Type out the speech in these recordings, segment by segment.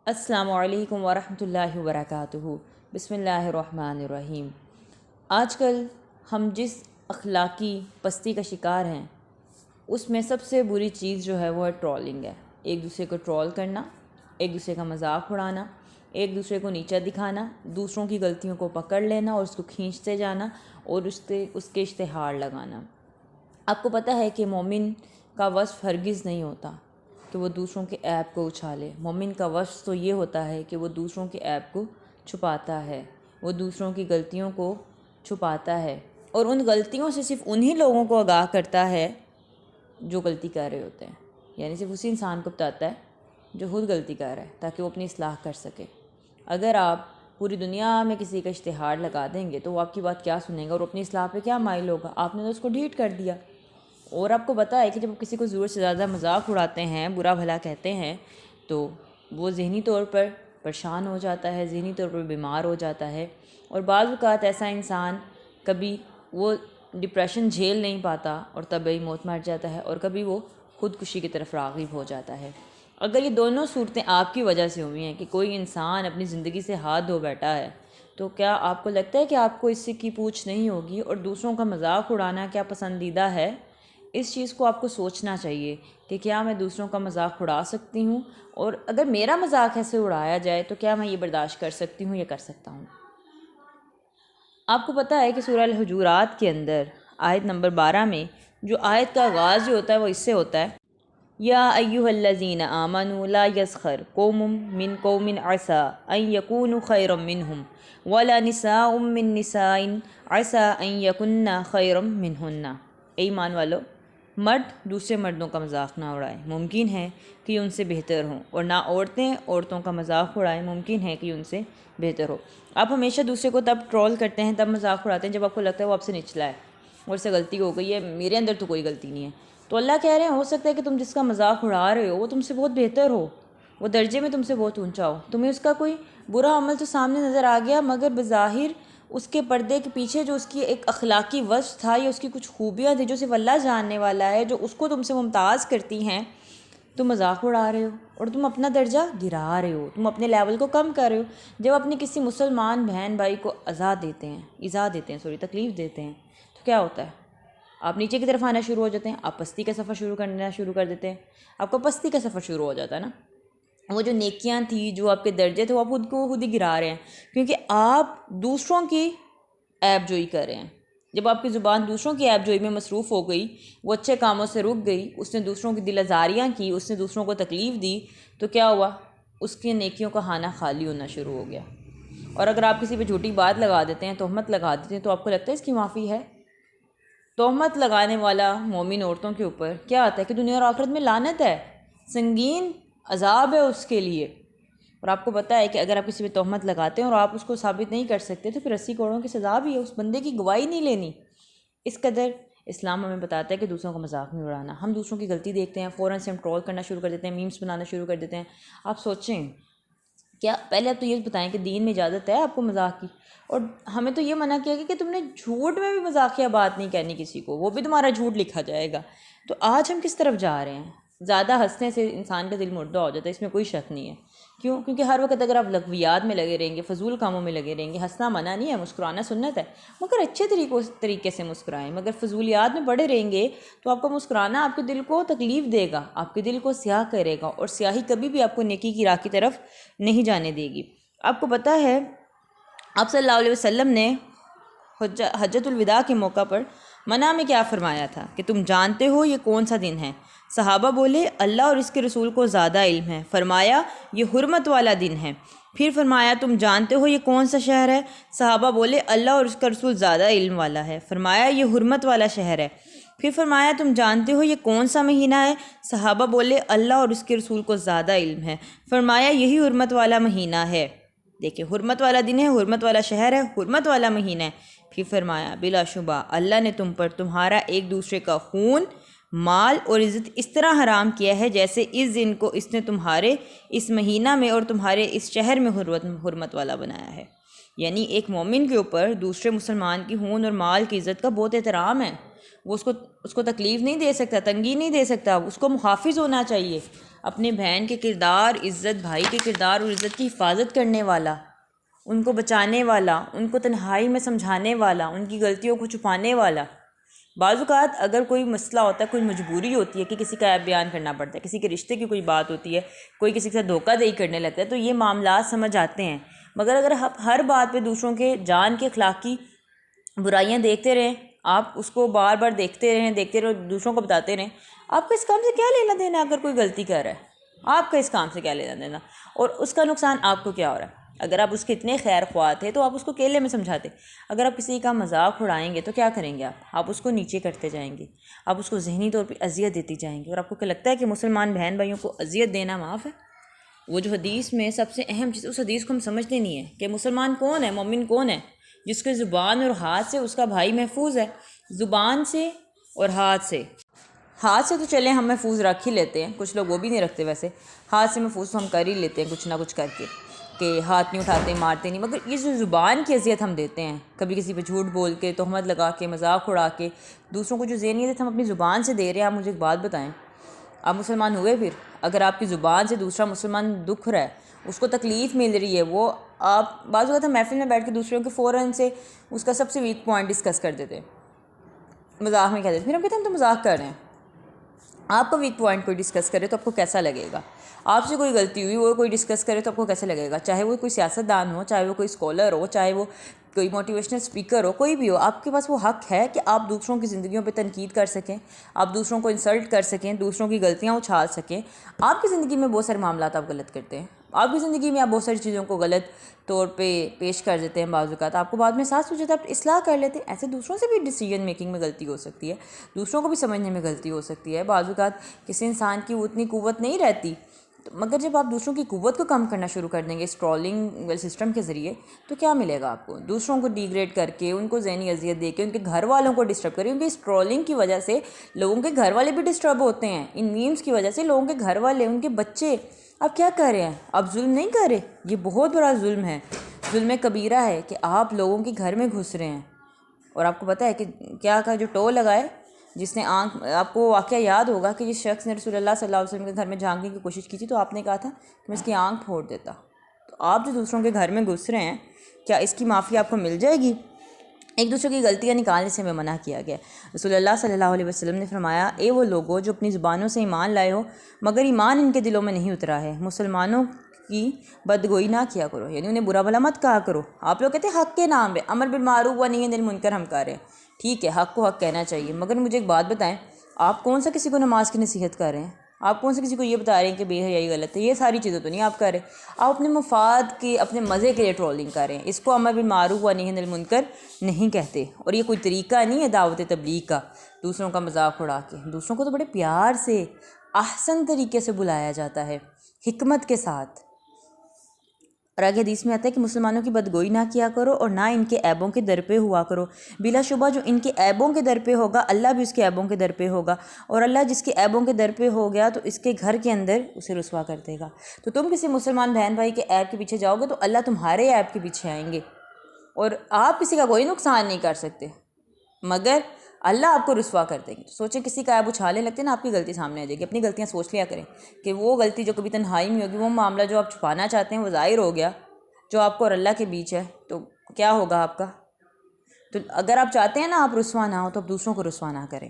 السلام علیکم ورحمۃ اللہ وبرکاتہ۔ بسم اللہ الرحمن الرحیم۔ آج کل ہم جس اخلاقی پستی کا شکار ہیں اس میں سب سے بری چیز جو ہے وہ ٹرولنگ ہے۔ ایک دوسرے کو ٹرول کرنا، ایک دوسرے کا مذاق اڑانا، ایک دوسرے کو نیچا دکھانا، دوسروں کی غلطیوں کو پکڑ لینا اور اس کو کھینچتے جانا اور اس کے اشتہار لگانا۔ آپ کو پتہ ہے کہ مومن کا وصف ہرگز نہیں ہوتا کہ وہ دوسروں کے عیب کو اچھالے۔ مومن کا وصف تو یہ ہوتا ہے کہ وہ دوسروں کے عیب کو چھپاتا ہے، وہ دوسروں کی غلطیوں کو چھپاتا ہے اور ان غلطیوں سے صرف انہی لوگوں کو آگاہ کرتا ہے جو غلطی کر رہے ہوتے ہیں، یعنی صرف اسی انسان کو بتاتا ہے جو خود غلطی کر رہا ہے تاکہ وہ اپنی اصلاح کر سکے۔ اگر آپ پوری دنیا میں کسی کا اشتہار لگا دیں گے تو وہ آپ کی بات کیا سنیں گا اور اپنی اصلاح پہ کیا مائل ہوگا؟ آپ نے تو اس کو ڈیلیٹ کر دیا۔ اور آپ کو پتہ ہے کہ جب کسی کو ضرورت سے زیادہ مذاق اڑاتے ہیں، برا بھلا کہتے ہیں، تو وہ ذہنی طور پر پریشان ہو جاتا ہے، ذہنی طور پر بیمار ہو جاتا ہے اور بعض اوقات ایسا انسان کبھی وہ ڈپریشن جھیل نہیں پاتا اور طبعی موت مر جاتا ہے اور کبھی وہ خودکشی کی طرف راغب ہو جاتا ہے۔ اگر یہ دونوں صورتیں آپ کی وجہ سے ہوئی ہیں کہ کوئی انسان اپنی زندگی سے ہاتھ دھو بیٹھا ہے، تو کیا آپ کو لگتا ہے کہ آپ کو اس سے کی پوچھ نہیں ہوگی؟ اور دوسروں کا مذاق اڑانا کیا پسندیدہ ہے؟ اس چیز کو آپ کو سوچنا چاہیے کہ کیا میں دوسروں کا مذاق اڑا سکتی ہوں، اور اگر میرا مذاق ایسے اڑایا جائے تو کیا میں یہ برداشت کر سکتی ہوں یا کر سکتا ہوں۔ آپ کو پتہ ہے کہ سورہ الحجرات کے اندر آیت نمبر 12 میں جو آیت کا آغاز جو ہوتا ہے وہ اس سے ہوتا ہے، یا ایھا الذین آمنوا لا یسخر قوم من قوم عسى ان یکونوا خیرا منہم ولا نساء من نساء عسى ان یکن خیرا منہن۔ اے ایمان والو، مرد دوسرے مردوں کا مذاق نہ اڑائیں، ممکن ہے کہ یہ ان سے بہتر ہوں، اور نہ عورتیں عورتوں کا مذاق اڑائیں، ممکن ہے کہ یہ ان سے بہتر ہو۔ آپ ہمیشہ دوسرے کو تب ٹرول کرتے ہیں، تب مذاق اڑاتے ہیں جب آپ کو لگتا ہے وہ آپ سے نچلا ہے اور اس سے غلطی ہو گئی ہے، میرے اندر تو کوئی غلطی نہیں ہے۔ تو اللہ کہہ رہے ہیں ہو سکتا ہے کہ تم جس کا مذاق اڑا رہے ہو وہ تم سے بہت بہتر ہو، وہ درجے میں تم سے بہت اونچا ہو، تمہیں اس کا کوئی برا عمل تو سامنے نظر آ گیا مگر بظاہر اس کے پردے کے پیچھے جو اس کی ایک اخلاقی وصف تھا یا اس کی کچھ خوبیاں تھیں جو صرف اللہ جاننے والا ہے، جو اس کو تم سے ممتاز کرتی ہیں، تم مذاق اڑا رہے ہو اور تم اپنا درجہ گرا رہے ہو، تم اپنے لیول کو کم کر رہے ہو۔ جب اپنے کسی مسلمان بہن بھائی کو تکلیف دیتے ہیں تو کیا ہوتا ہے؟ آپ نیچے کی طرف آنا شروع ہو جاتے ہیں، آپ پستی کا سفر شروع کر دیتے ہیں، آپ کا پستی کا سفر شروع ہو جاتا ہے نا۔ وہ جو نیکیاں تھیں، جو آپ کے درجے تھے، وہ آپ خود ہی گرا رہے ہیں کیونکہ آپ دوسروں کی عیب جوئی کر رہے ہیں۔ جب آپ کی زبان دوسروں کی عیب جوئی میں مصروف ہو گئی، وہ اچھے کاموں سے رک گئی، اس نے دوسروں کی دل آزاریاں کی، اس نے دوسروں کو تکلیف دی، تو کیا ہوا؟ اس کی نیکیوں کا خانہ خالی ہونا شروع ہو گیا۔ اور اگر آپ کسی پہ جھوٹی بات لگا دیتے ہیں، تہمت لگا دیتے ہیں، تو آپ کو لگتا ہے اس کی معافی ہے؟ تہمت لگانے والا مومن عورتوں کے اوپر کیا آتا ہے کہ دنیا اور آخرت میں لعنت ہے، سنگین عذاب ہے اس کے لیے۔ اور آپ کو پتہ ہے کہ اگر آپ کسی پہ تہمت لگاتے ہیں اور آپ اس کو ثابت نہیں کر سکتے تو پھر 80 کروڑوں کی سزا بھی ہے، اس بندے کی گواہی نہیں لینی۔ اس قدر اسلام ہمیں بتاتا ہے کہ دوسروں کا مذاق نہیں اڑانا۔ ہم دوسروں کی غلطی دیکھتے ہیں، فوراً سے ہم ٹرول کرنا شروع کر دیتے ہیں، میمز بنانا شروع کر دیتے ہیں۔ آپ سوچیں، کیا پہلے آپ تو یہ بتائیں کہ دین میں اجازت ہے آپ کو مذاق کی؟ اور ہمیں تو یہ منع کیا گیا کہ تم نے جھوٹ میں بھی مذاقیہ بات نہیں کہنی کسی کو، وہ بھی تمہارا جھوٹ لکھا جائے گا۔ تو آج ہم کس طرف جا رہے ہیں؟ زیادہ ہنسنے سے انسان کا دل مردہ ہو جاتا ہے، اس میں کوئی شک نہیں ہے۔ کیوں؟ کیونکہ ہر وقت اگر آپ لغویات میں لگے رہیں گے، فضول کاموں میں لگے رہیں گے، ہنسنا منع نہیں ہے، مسکرانا سنت ہے، مگر اچھے طریقے سے مسکرائیں۔ مگر فضولیات میں پڑے رہیں گے تو آپ کا مسکرانا آپ کے دل کو تکلیف دے گا، آپ کے دل کو سیاہ کرے گا، اور سیاہی کبھی بھی آپ کو نیکی کی راہ کی طرف نہیں جانے دے گی۔ آپ کو پتہ ہے آپ صلی اللہ علیہ وسلم نے حجۃ الوداع کے موقع پر منع میں کیا فرمایا تھا کہ تم جانتے ہو یہ کون سا دن ہے؟ صحابہ بولے اللہ اور اس کے رسول کو زیادہ علم ہے۔ فرمایا یہ حرمت والا دن ہے۔ پھر فرمایا تم جانتے ہو یہ کون سا شہر ہے؟ صحابہ بولے اللہ اور اس کا رسول زیادہ علم والا ہے۔ فرمایا یہ حرمت والا شہر ہے۔ پھر فرمایا تم جانتے ہو یہ کون سا مہینہ ہے؟ صحابہ بولے اللہ اور اس کے رسول کو زیادہ علم ہے۔ فرمایا یہی حرمت والا مہینہ ہے۔ دیکھیں، حرمت والا دن ہے، حرمت والا شہر ہے، حرمت والا مہینہ ہے۔ پھر فرمایا بلا شبہ اللہ نے تم پر تمہارا ایک دوسرے کا خون، مال اور عزت اس طرح حرام کیا ہے جیسے اس دن کو اس نے تمہارے اس مہینہ میں اور تمہارے اس شہر میں حرمت والا بنایا ہے۔ یعنی ایک مومن کے اوپر دوسرے مسلمان کی خون اور مال کی عزت کا بہت احترام ہے، وہ اس کو تکلیف نہیں دے سکتا، تنگی نہیں دے سکتا، اس کو محافظ ہونا چاہیے، اپنے بہن کے کردار، عزت، بھائی کے کردار اور عزت کی حفاظت کرنے والا، ان کو بچانے والا، ان کو تنہائی میں سمجھانے والا، ان کی غلطیوں کو چھپانے والا۔ بعض اوقات اگر کوئی مسئلہ ہوتا ہے، کوئی مجبوری ہوتی ہے کہ کسی کا عیب بیان کرنا پڑتا ہے، کسی کے رشتے کی کوئی بات ہوتی ہے، کوئی کسی کے ساتھ دھوکہ دہی کرنے لگتا ہے، تو یہ معاملات سمجھ آتے ہیں۔ مگر اگر آپ ہر بات پہ دوسروں کے جان کے اخلاقی برائیاں دیکھتے رہیں، آپ اس کو بار بار دیکھتے رہیں، دوسروں کو بتاتے رہیں، آپ کو اس کام سے کیا لینا دینا؟ اگر کوئی غلطی کر رہا ہے، آپ کا اس کام سے کیا لینا دینا؟ اور اس کا نقصان آپ کو کیا ہو رہا ہے؟ اگر آپ اس کے اتنے خیر خواہ تھے تو آپ اس کو کیلے میں سمجھاتے۔ اگر آپ کسی کا مذاق اڑائیں گے تو کیا کریں گے؟ آپ اس کو نیچے کرتے جائیں گے، آپ اس کو ذہنی طور پہ اذیت دیتی جائیں گے۔ اور آپ کو کیا لگتا ہے کہ مسلمان بہن بھائیوں کو اذیت دینا معاف ہے؟ وہ جو حدیث میں سب سے اہم چیز، اس حدیث کو ہم سمجھتے نہیں ہیں کہ مسلمان کون ہے، مومن کون ہے؟ جس کے زبان اور ہاتھ سے اس کا بھائی محفوظ ہے، زبان سے اور ہاتھ سے۔ ہاتھ سے تو چلیں ہم محفوظ رکھ ہی لیتے ہیں، کچھ لوگ وہ بھی نہیں رکھتے، ویسے ہاتھ سے محفوظ تو ہم کر ہی لیتے ہیں کچھ نہ کچھ کر کے، کہ ہاتھ نہیں اٹھاتے، مارتے نہیں۔ مگر یہ جو زبان کی اذیت ہم دیتے ہیں، کبھی کسی پہ جھوٹ بول کے، تہمت لگا کے، مذاق اڑا کے، دوسروں کو جو ذہنی اذیت ہم اپنی زبان سے دے رہے ہیں، آپ مجھے ایک بات بتائیں، آپ مسلمان ہوئے پھر؟ اگر آپ کی زبان سے دوسرا مسلمان دکھ رہا ہے، اس کو تکلیف مل رہی ہے، وہ آپ بعض اوقات ہم محفل میں بیٹھ کے دوسروں کے فوراً سے اس کا سب سے ویک پوائنٹ ڈسکس کر دیتے ہیں، مذاق میں کہتے ہیں، پھر ہم کہتے ہیں ہم تو مذاق کر رہے ہیں۔ آپ کا ویک پوائنٹ کوئی ڈسکس کرے تو آپ کو کیسا لگے گا؟ آپ سے کوئی غلطی ہوئی، وہ کوئی ڈسکس کرے تو آپ کو کیسا لگے گا؟ چاہے وہ کوئی سیاست دان ہو، چاہے وہ کوئی اسکالر ہو، چاہے وہ کوئی موٹیویشنل اسپیکر ہو، کوئی بھی ہو، آپ کے پاس وہ حق ہے کہ آپ دوسروں کی زندگیوں پہ تنقید کر سکیں، آپ دوسروں کو انسلٹ کر سکیں، دوسروں کی غلطیاں اچھال سکیں۔ آپ کی زندگی میں بہت سارے معاملات آپ غلط کرتے ہیں، آپ کی زندگی میں آپ بہت ساری چیزوں کو غلط طور پہ پیش کر دیتے ہیں، بعض اوقات آپ کو بعد میں احساس ہو جاتا ہے، آپ اصلاح کر لیتے ہیں۔ ایسے دوسروں سے بھی ڈیسیجن میکنگ میں غلطی ہو سکتی ہے، دوسروں کو بھی سمجھنے میں غلطی ہو سکتی ہے، بعض اوقات کسی انسان کی اتنی قوت نہیں رہتی، مگر جب آپ دوسروں کی قوت کو کم کرنا شروع کر دیں گے اسٹرولنگ سسٹم کے ذریعے، تو کیا ملے گا آپ کو؟ دوسروں کو ڈیگریڈ کر کے، ان کو ذہنی اذیت دے کے، ان کے گھر والوں کو ڈسٹرب کریں، کیونکہ اسٹرولنگ کی وجہ سے لوگوں کے گھر والے بھی ڈسٹرب ہوتے ہیں، ان میمز کی وجہ سے لوگوں کے گھر والے، ان کے بچے۔ آپ کیا کر رہے ہیں؟ آپ ظلم نہیں کر رہے، یہ بہت بڑا ظلم ہے، ظلم کبیرہ ہے کہ آپ لوگوں کے گھر میں گھس رہے ہیں۔ اور آپ کو پتہ ہے کہ کیا کہا، جو ٹول لگائے، جس نے آنکھ، آپ کو واقعہ یاد ہوگا کہ جس شخص نے رسول اللہ صلی اللہ علیہ وسلم کے گھر میں جھانکنے کی کوشش کی تھی، تو آپ نے کہا تھا کہ میں اس کی آنکھ پھوڑ دیتا۔ تو آپ جو دوسروں کے گھر میں گھس رہے ہیں، کیا اس کی معافی آپ کو مل جائے گی؟ ایک دوسرے کی غلطیاں نکالنے سے ہمیں منع کیا گیا۔ رسول اللہ صلی اللہ علیہ وسلم نے فرمایا، اے وہ لوگوں جو اپنی زبانوں سے ایمان لائے ہو مگر ایمان ان کے دلوں میں نہیں اترا ہے، مسلمانوں کی بدگوئی نہ کیا کرو، یعنی انہیں برا بھلا مت کہا کرو۔ آپ لوگ کہتے ہیں حق کے نام پہ امر بالمعروف و نہی عن المنکر ہم کر رہے ہیں، ٹھیک ہے، حق کو حق کہنا چاہیے، مگر مجھے ایک بات بتائیں، آپ کون سا کسی کو نماز کی نصیحت کر رہے ہیں؟ آپ کون سے کسی کو یہ بتا رہے ہیں کہ بے حیائی غلط ہے؟ یہ ساری چیزیں تو نہیں آپ کر رہے، آپ اپنے مفاد کے، اپنے مزے کے لیے ٹرولنگ کر رہے ہیں۔ اس کو امر بالمعروف و نہی عن المنکر نہیں کہتے، اور یہ کوئی طریقہ نہیں ہے دعوت تبلیغ کا، دوسروں کا مذاق اڑا کے۔ دوسروں کو تو بڑے پیار سے، احسن طریقے سے بلایا جاتا ہے، حکمت کے ساتھ۔ اور آگے حدیث میں آتا ہے کہ مسلمانوں کی بدگوئی نہ کیا کرو اور نہ ان کے عیبوں کے در پہ ہوا کرو، بلا شبہ جو ان کے عیبوں کے در پہ ہوگا، اللہ بھی اس کے عیبوں کے در پہ ہوگا، اور اللہ جس کے عیبوں کے در پہ ہو گیا تو اس کے گھر کے اندر اسے رسوا کر دے گا۔ تو تم کسی مسلمان بہن بھائی کے عیب کے پیچھے جاؤ گے تو اللہ تمہارے عیب کے پیچھے آئیں گے، اور آپ کسی کا کوئی نقصان نہیں کر سکتے، مگر اللہ آپ کو رسوا کر دیں گے۔ تو سوچیں، کسی کا عیب اچھالنے لگتے ہیں نا، آپ کی غلطی سامنے آ جائے گی۔ اپنی غلطیاں سوچ لیا کریں کہ وہ غلطی جو کبھی تنہائی میں ہوگی، وہ معاملہ جو آپ چھپانا چاہتے ہیں وہ ظاہر ہو گیا، جو آپ کو اور اللہ کے بیچ ہے، تو کیا ہوگا آپ کا؟ تو اگر آپ چاہتے ہیں نا آپ رسوا نہ ہو، تو آپ دوسروں کو رسوا نہ کریں۔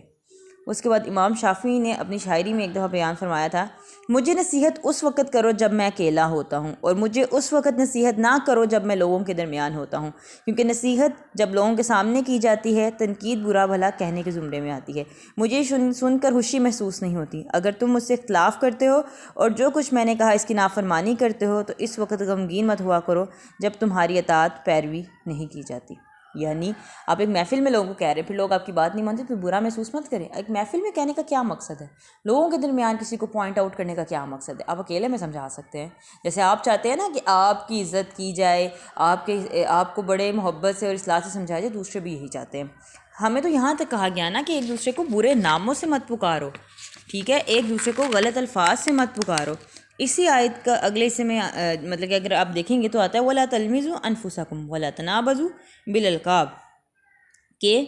اس کے بعد امام شافعی نے اپنی شاعری میں ایک دفعہ بیان فرمایا تھا، مجھے نصیحت اس وقت کرو جب میں اکیلا ہوتا ہوں، اور مجھے اس وقت نصیحت نہ کرو جب میں لوگوں کے درمیان ہوتا ہوں، کیونکہ نصیحت جب لوگوں کے سامنے کی جاتی ہے، تنقید برا بھلا کہنے کے زمرے میں آتی ہے۔ مجھے سن کر خوشی محسوس نہیں ہوتی، اگر تم مجھ سے اختلاف کرتے ہو اور جو کچھ میں نے کہا اس کی نافرمانی کرتے ہو، تو اس وقت غمگین مت ہوا کرو جب تمہاری اطاعت پیروی نہیں کی جاتی۔ یعنی آپ ایک محفل میں لوگوں کو کہہ رہے ہیں، پھر لوگ آپ کی بات نہیں مانتے تو برا محسوس مت کریں۔ ایک محفل میں کہنے کا کیا مقصد ہے؟ لوگوں کے درمیان کسی کو پوائنٹ آؤٹ کرنے کا کیا مقصد ہے؟ آپ اکیلے میں سمجھا سکتے ہیں، جیسے آپ چاہتے ہیں نا کہ آپ کی عزت کی جائے، آپ کو بڑے محبت سے اور اصلاح سے سمجھایا جائے، دوسرے بھی یہی چاہتے ہیں۔ ہمیں تو یہاں تک کہا گیا نا کہ ایک دوسرے کو برے ناموں سے مت پکارو، ٹھیک ہے، ایک دوسرے کو غلط الفاظ سے مت پکارو۔ اسی آیت کا اگلے حصے میں مطلب کہ اگر آپ دیکھیں گے تو آتا ہے وَلَا تَلْمِزُوا أَنفُسَكُمْ وَلَا تَنَابَزُوا بِالْأَلْقَابِ، کہ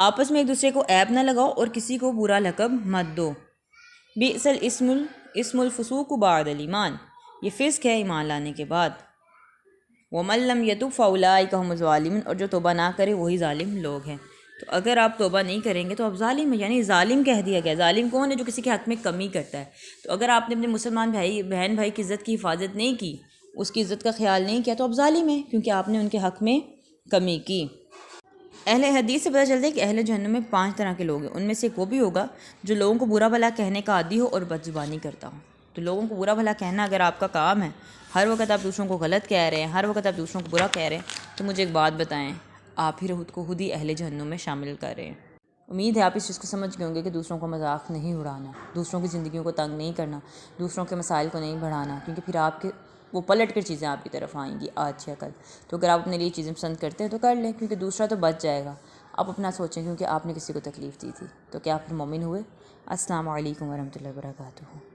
آپس میں ایک دوسرے کو عیب نہ لگاؤ اور کسی کو برا لقب مت دو۔ بئس الاسم الفسوق بعد الایمان، یہ فسق ہے ایمان لانے کے بعد۔ ومن لم یتب فاولئک هم الظالمون، اور جو توبہ نہ کرے وہی ظالم لوگ ہیں۔ تو اگر آپ توبہ نہیں کریں گے تو آپ ظالم ہیں، یعنی ظالم کہہ دیا گیا۔ ظالم کون ہے؟ جو کسی کے حق میں کمی کرتا ہے۔ تو اگر آپ نے اپنے مسلمان بہن بھائی کی عزت کی حفاظت نہیں کی، اس کی عزت کا خیال نہیں کیا، تو آپ ظالم ہیں، کیونکہ آپ نے ان کے حق میں کمی کی۔ اہل حدیث سے پتہ چلتا ہے کہ اہل جہنم میں 5 طرح کے لوگ ہیں۔ ان میں سے ایک وہ بھی ہوگا جو لوگوں کو برا بھلا کہنے کا عادی ہو اور بد زبانی کرتا ہو۔ تو لوگوں کو برا بھلا کہنا اگر آپ کا کام ہے، ہر وقت آپ دوسروں کو غلط کہہ رہے ہیں، ہر وقت آپ دوسروں کو برا کہہ رہے ہیں، تو مجھے ایک بات بتائیں، آپ ہی خود ہی اہل جہنم میں شامل کر رہے ہیں۔ امید ہے آپ اس چیز کو سمجھ گئے ہوں گے کہ دوسروں کو مذاق نہیں اڑانا، دوسروں کی زندگیوں کو تنگ نہیں کرنا، دوسروں کے مسائل کو نہیں بڑھانا، کیونکہ پھر آپ کے وہ پلٹ کر چیزیں آپ کی طرف آئیں گی آج یا کل۔ تو اگر آپ اپنے لیے چیزیں پسند کرتے ہیں تو کر لیں، کیونکہ دوسرا تو بچ جائے گا۔ آپ اپنا سوچیں، کیونکہ آپ نے کسی کو تکلیف دی تھی، تو کیا آپ پھر مومن ہوئے؟ السلام علیکم ورحمۃ اللہ وبرکاتہ۔